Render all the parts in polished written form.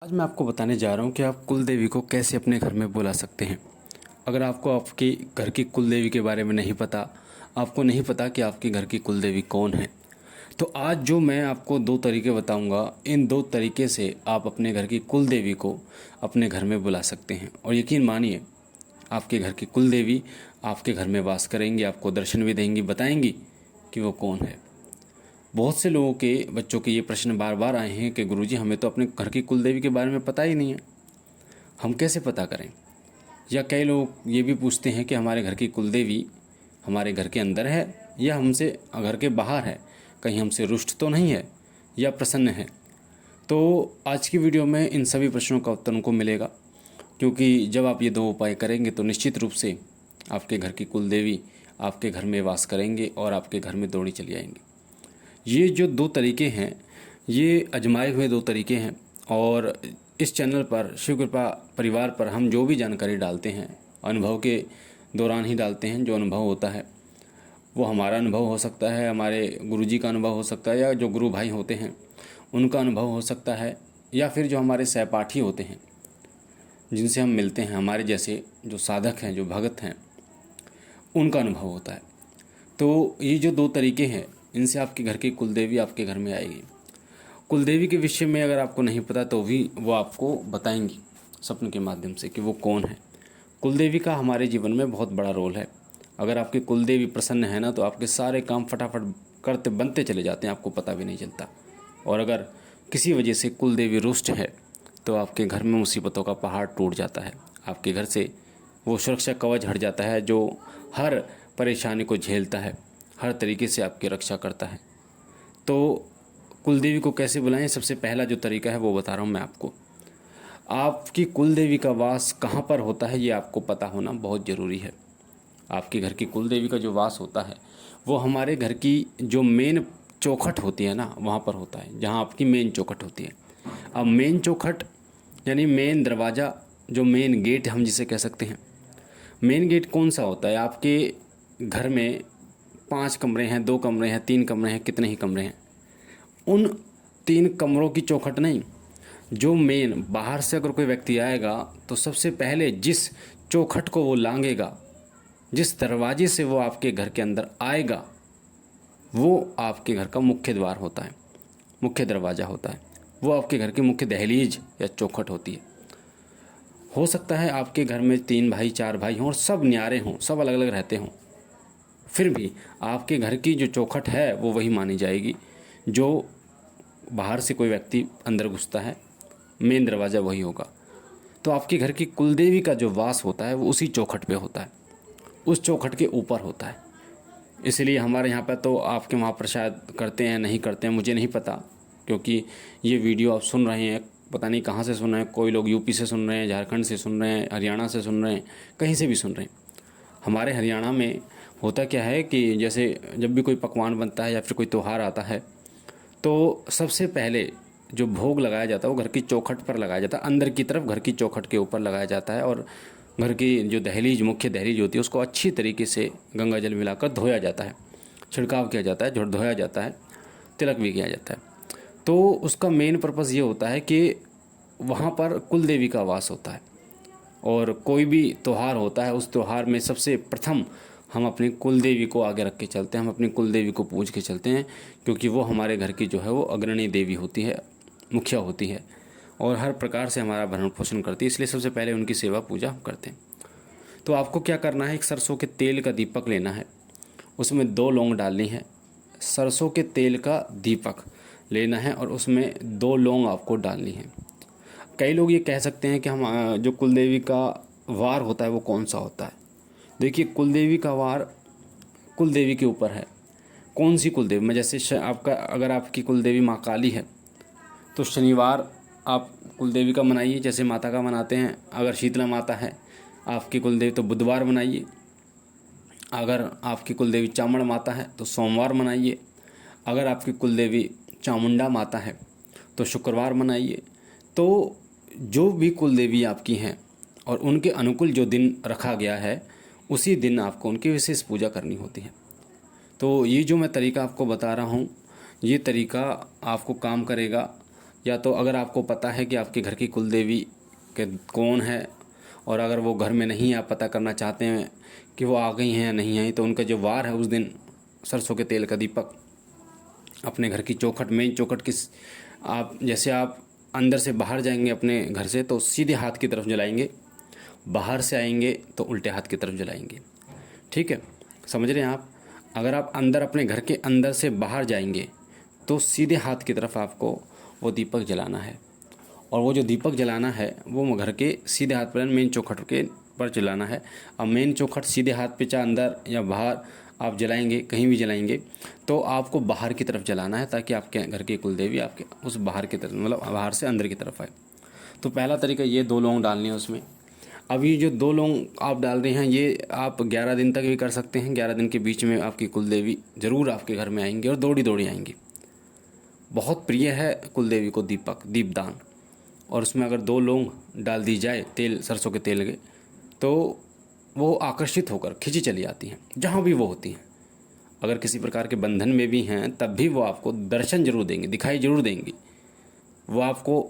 आज मैं आपको बताने जा रहा हूँ कि आप कुल देवी को कैसे अपने घर में बुला सकते हैं। अगर आपको आपके घर की कुल देवी के बारे में नहीं पता, आपको नहीं पता कि आपके घर की कुल देवी कौन है, तो आज जो मैं आपको दो तरीके बताऊंगा, इन दो तरीके से आप अपने घर की कुल देवी को अपने घर में बुला सकते हैं। और यकीन मानिए, आपके घर की कुल देवी आपके घर में वास करेंगी, आपको दर्शन भी देंगी, बताएंगी कि वो कौन है। बहुत से लोगों के बच्चों के ये प्रश्न बार बार आए हैं कि गुरुजी हमें तो अपने घर की कुल देवी के बारे में पता ही नहीं है, हम कैसे पता करें। या कई लोग ये भी पूछते हैं कि हमारे घर की कुल देवी हमारे घर के अंदर है या हमसे घर के बाहर है, कहीं हमसे रुष्ट तो नहीं है या प्रसन्न है। तो आज की वीडियो में इन सभी प्रश्नों का उत्तर उनको मिलेगा, क्योंकि जब आप ये दो उपाय करेंगे तो निश्चित रूप से आपके घर की कुल देवी आपके घर में वास करेंगे और आपके घर में दौड़ी चली आएंगी। ये जो दो तरीके हैं, ये आजमाए हुए दो तरीके हैं। और इस चैनल पर शिव कृपा परिवार पर हम जो भी जानकारी डालते हैं अनुभव के दौरान ही डालते हैं। जो अनुभव होता है वो हमारा अनुभव हो सकता है, हमारे गुरुजी का अनुभव हो सकता है, या जो गुरु भाई होते हैं उनका अनुभव हो सकता है, या फिर जो हमारे सहपाठी होते हैं जिनसे हम मिलते हैं, हमारे जैसे जो साधक हैं, जो भगत हैं, उनका अनुभव होता है। तो ये जो दो तरीके हैं, इनसे आपके घर की कुलदेवी आपके घर में आएगी। कुलदेवी के विषय में अगर आपको नहीं पता तो भी वो आपको बताएंगी स्वप्न के माध्यम से कि वो कौन है। कुलदेवी का हमारे जीवन में बहुत बड़ा रोल है। अगर आपकी कुलदेवी प्रसन्न है ना, तो आपके सारे काम फटाफट करते बनते चले जाते हैं, आपको पता भी नहीं चलता। और अगर किसी वजह से कुलदेवी रुष्ट है तो आपके घर में मुसीबतों का पहाड़ टूट जाता है। आपके घर से वो सुरक्षा कवच हट जाता है जो हर परेशानी को झेलता है, हर तरीके से आपकी रक्षा करता है। तो कुलदेवी को कैसे बुलाएं, सबसे पहला जो तरीका है वो बता रहा हूँ मैं आपको। आपकी कुलदेवी का वास कहाँ पर होता है ये आपको पता होना बहुत ज़रूरी है। आपके घर की कुलदेवी का जो वास होता है वो हमारे घर की जो मेन चौखट होती है ना, वहाँ पर होता है, जहाँ आपकी मेन चौखट होती है। अब मेन चौखट यानी मेन दरवाज़ा, जो मेन गेट हम जिसे कह सकते हैं। मेन गेट कौन सा होता है? आपके घर में 5 कमरे हैं, 2 कमरे हैं, 3 कमरे हैं, कितने ही कमरे हैं, उन 3 कमरों की चौखट नहीं, जो मेन बाहर से अगर कोई व्यक्ति आएगा तो सबसे पहले जिस चौखट को वो लांघेगा, जिस दरवाजे से वो आपके घर के अंदर आएगा, वो आपके घर का मुख्य द्वार होता है, मुख्य दरवाज़ा होता है। वो आपके घर की मुख्य दहलीज या चौखट होती है। हो सकता है आपके घर में 3 भाई 4 भाई हों और सब न्यारे हों, सब अलग अलग रहते हों, फिर भी आपके घर की जो चौखट है वो वही मानी जाएगी। जो बाहर से कोई व्यक्ति अंदर घुसता है, मेन दरवाज़ा वही होगा। तो आपके घर की कुलदेवी का जो वास होता है वो उसी चौखट पे होता है, उस चौखट के ऊपर होता है। इसलिए हमारे यहाँ पर तो आपके वहाँ प्रसाद करते हैं नहीं करते हैं मुझे नहीं पता, क्योंकि ये वीडियो आप सुन रहे हैं, पता नहीं कहाँ से सुन रहे हैं। कोई लोग यूपी से सुन रहे हैं, झारखंड से सुन रहे हैं, हरियाणा से सुन रहे हैं, कहीं से भी सुन रहे हैं। हमारे हरियाणा में होता क्या है कि जैसे जब भी कोई पकवान बनता है या फिर कोई त्यौहार आता है तो सबसे पहले जो भोग लगाया जाता है वो घर की चौखट पर लगाया जाता है, अंदर की तरफ घर की चौखट के ऊपर लगाया जाता है। और घर की जो दहलीज, मुख्य दहलीज होती है, उसको अच्छी तरीके से गंगा जल मिलाकर धोया जाता है, छिड़काव किया जाता है, धोया जाता है, तिलक भी किया जाता है। तो उसका मेन पर्पज़ ये होता है कि वहाँ पर कुल देवी का वास होता है। और कोई भी त्यौहार होता है, उस त्यौहार में सबसे प्रथम हम अपनी कुल देवी को आगे रख के चलते हैं, हम अपनी कुल देवी को पूज के चलते हैं, क्योंकि वो हमारे घर की जो है वो अग्रणी देवी होती है, मुखिया होती है, और हर प्रकार से हमारा भरण पोषण करती है। इसलिए सबसे पहले उनकी सेवा पूजा हम करते हैं। तो आपको क्या करना है, एक सरसों के तेल का दीपक लेना है, उसमें 2 लौंग डालनी है। सरसों के तेल का दीपक लेना है और उसमें 2 लौंग आपको डालनी है। कई लोग ये कह सकते हैं कि हम जो कुलदेवी का वार होता है वो कौन सा होता है। देखिए, कुलदेवी का वार कुलदेवी के ऊपर है। कौन सी कुलदेवी में, जैसे आपका अगर आपकी कुलदेवी माँ काली है तो शनिवार आप कुलदेवी का मनाइए, जैसे माता का मनाते हैं। अगर शीतला माता है आपकी कुलदेवी तो बुधवार मनाइए। अगर आपकी कुलदेवी चामुंडा माता है तो सोमवार मनाइए। अगर आपकी कुलदेवी चामुंडा माता है तो शुक्रवार मनाइए। तो जो भी कुलदेवी आपकी हैं और उनके अनुकूल जो दिन रखा गया है उसी दिन आपको उनकी विशेष पूजा करनी होती है। तो ये जो मैं तरीका आपको बता रहा हूँ, ये तरीका आपको काम करेगा। या तो अगर आपको पता है कि आपके घर की कुल देवी के कौन है, और अगर वो घर में नहीं आप पता करना चाहते हैं कि वो आ गई हैं या नहीं आई, तो उनका जो वार है उस दिन सरसों के तेल का दीपक अपने घर की चौखट, मेन चौखट की, आप जैसे आप अंदर से बाहर जाएंगे अपने घर से तो सीधे हाथ की तरफ जलाएंगे, बाहर से आएंगे तो उल्टे हाथ की तरफ जलाएंगे। ठीक है, समझ रहे हैं आप? अगर आप अंदर अपने घर के अंदर से बाहर जाएंगे तो सीधे हाथ की तरफ आपको वो दीपक जलाना है, और वो जो दीपक जलाना है वो घर के सीधे हाथ पर मेन चौखट के पर जलाना है। अब मेन चौखट सीधे हाथ पे चाहे अंदर या बाहर आप जलाएंगे, कहीं भी जलाएंगे, तो आपको बाहर की तरफ जलाना है ताकि आपके घर की कुलदेवी आपके उस बाहर की तरफ, मतलब बाहर से अंदर की तरफ आए। तो पहला तरीका ये 2 लौंग डालनी है उसमें। अब ये जो 2 लौंग आप डाल रहे हैं ये आप 11 दिन तक भी कर सकते हैं। 11 दिन के बीच में आपकी कुलदेवी ज़रूर आपके घर में आएंगी और दौड़ी दौड़ी आएंगी। बहुत प्रिय है कुलदेवी को दीपक, दीपदान, और उसमें अगर 2 लौंग डाल दी जाए तेल, सरसों के तेल के, तो वो आकर्षित होकर खिंची चली आती हैं जहाँ भी वो होती हैं। अगर किसी प्रकार के बंधन में भी हैं तब भी वो आपको दर्शन जरूर देंगी, दिखाई जरूर देंगी, वो आपको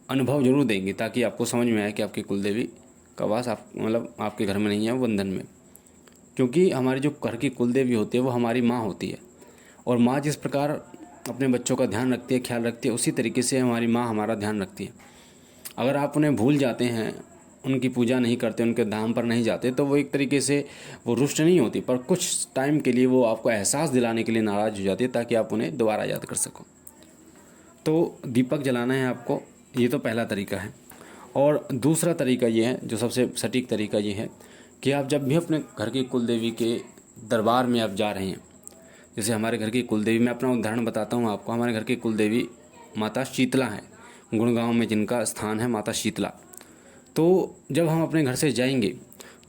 अनुभव जरूर देंगी, ताकि आपको समझ में आए कि आपकी कुलदेवी का वास आप मतलब आपके घर में नहीं है, बंधन में। क्योंकि हमारी जो घर की कुलदेवी होती है वो हमारी माँ होती है, और माँ जिस प्रकार अपने बच्चों का ध्यान रखती है, ख्याल रखती है, उसी तरीके से हमारी माँ हमारा ध्यान रखती है। अगर आप उन्हें भूल जाते हैं, उनकी पूजा नहीं करते, उनके धाम पर नहीं जाते, तो वो एक तरीके से वो रुष्ट नहीं होती, पर कुछ टाइम के लिए वो आपको एहसास दिलाने के लिए नाराज़ हो जाती है ताकि आप उन्हें दोबारा याद कर सको। तो दीपक जलाना है आपको, ये तो पहला तरीका है। और दूसरा तरीका ये है, जो सबसे सटीक तरीका ये है कि आप जब भी अपने घर की कुलदेवी के दरबार में आप जा रहे हैं, जैसे हमारे घर की कुलदेवी, मैं अपना उदाहरण बताता हूँ आपको। हमारे घर की कुलदेवी माता शीतला है, गुड़गांव में जिनका स्थान है माता शीतला। तो जब हम अपने घर से जाएंगे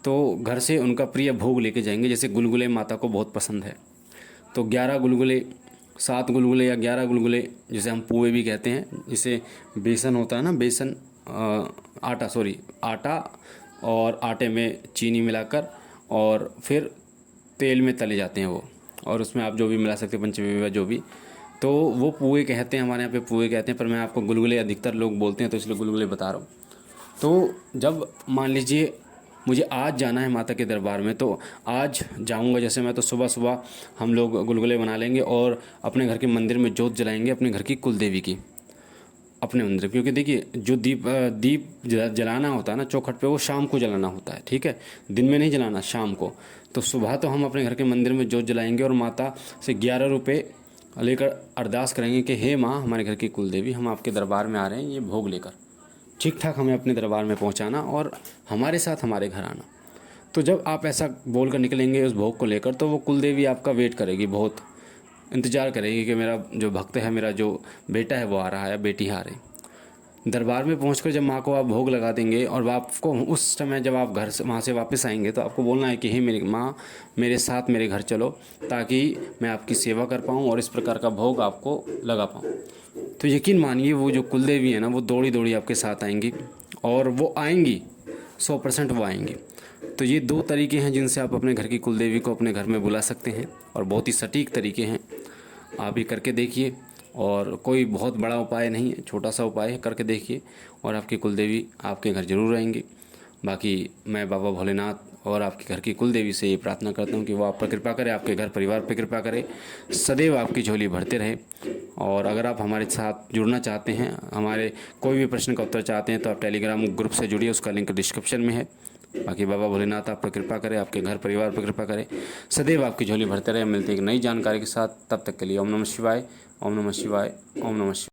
तो घर से उनका प्रिय भोग लेके जाएंगे। जैसे गुलगुले माता को बहुत पसंद है, तो 11 गुलगुले, 7 गुलगुले या 11 गुलगुले, जिसे हम पुए भी कहते हैं, जिसे बेसन होता है ना, बेसन आटा और आटे में चीनी मिलाकर और फिर तेल में तले जाते हैं वो, और उसमें आप जो भी मिला सकते हैं, पंचमेवा जो भी, तो वो पुए कहते हैं, हमारे यहाँ पे पुए कहते हैं, पर मैं आपको गुलगुले अधिकतर लोग बोलते हैं तो इसलिए गुलगुले बता रहा हूँ। तो जब मान लीजिए मुझे आज जाना है माता के दरबार में, तो आज जाऊंगा जैसे मैं, तो सुबह सुबह हम लोग गुलगुले बना लेंगे और अपने घर के मंदिर में जोत जलाएंगे अपने घर की कुलदेवी की, अपने मंदिर। क्योंकि देखिए जो दीप जलाना होता है ना चौखट पे, वो शाम को जलाना होता है, ठीक है, दिन में नहीं जलाना, शाम को। तो सुबह तो हम अपने घर के मंदिर में जोत जलाएंगे और माता से 11 रुपये लेकर अरदास करेंगे कि हे माँ, हमारे घर की कुलदेवी, हम आपके दरबार में आ रहे हैं, ये भोग लेकर ठीक ठाक हमें अपने दरबार में पहुंचाना और हमारे साथ हमारे घर आना। तो जब आप ऐसा बोल कर निकलेंगे उस भोग को लेकर, तो वो कुलदेवी आपका वेट करेगी, बहुत इंतज़ार करेगी कि मेरा जो भक्त है, मेरा जो बेटा है वो आ रहा है, बेटी आ रही। दरबार में पहुंचकर जब माँ को आप भोग लगा देंगे और आपको उस समय जब आप घर से वहाँ से वापस आएंगे, तो आपको बोलना है कि हे मेरी माँ, मेरे साथ मेरे घर चलो, ताकि मैं आपकी सेवा कर पाऊँ और इस प्रकार का भोग आपको लगा पाऊँ। तो यकीन मानिए वो जो कुलदेवी है ना, वो दौड़ी दौड़ी आपके साथ आएंगी, और वो आएंगी 100% वो आएंगी। तो ये 2 तरीके हैं जिनसे आप अपने घर की कुलदेवी को अपने घर में बुला सकते हैं, और बहुत ही सटीक तरीके हैं। आप ये करके देखिए, और कोई बहुत बड़ा उपाय नहीं है, छोटा सा उपाय है, करके देखिए और आपकी कुलदेवी आपके घर जरूर आएंगी। बाकी मैं बाबा भोलेनाथ और आपके घर की कुलदेवी से ये प्रार्थना करता हूँ कि वो आप पर कृपा करे, आपके घर परिवार पर कृपा करे, सदैव आपकी झोली भरते रहे। और अगर आप हमारे साथ जुड़ना चाहते हैं, हमारे कोई भी प्रश्न का उत्तर चाहते हैं, तो आप टेलीग्राम ग्रुप से जुड़िए, उसका लिंक डिस्क्रिप्शन में है। बाकी बाबा भोलेनाथ आप पर कृपा करे, आपके घर परिवार पर कृपा करे, सदैव आपकी झोली भरते रहे। मिलते एक नई जानकारी के साथ, तब तक के लिए ओम नमः शिवाय, ओम नमः शिवाय, ओम नमः शिवाय।